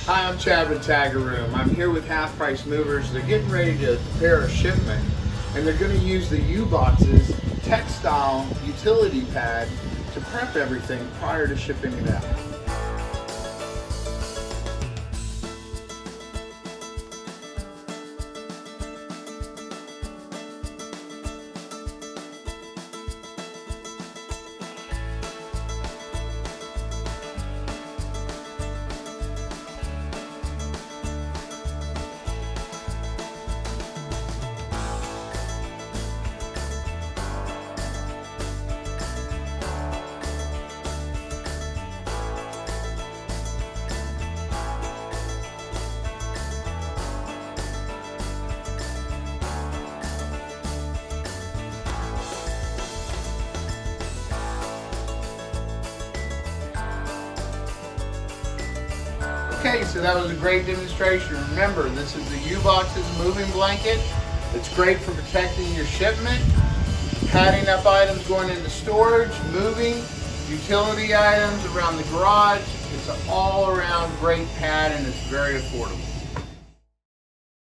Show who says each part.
Speaker 1: Hi, I'm Chad with Taggaroom. I'm here with Half Price Movers. They're getting ready to prepare a shipment, and they're going to use the U-Box's textile utility pad to prep everything prior to shipping it out. Okay, so that was a great demonstration. Remember, this is the U-Box's moving blanket. It's great for protecting your shipment, padding up items going into storage, moving, utility items around the garage. It's an all-around great pad and it's very affordable.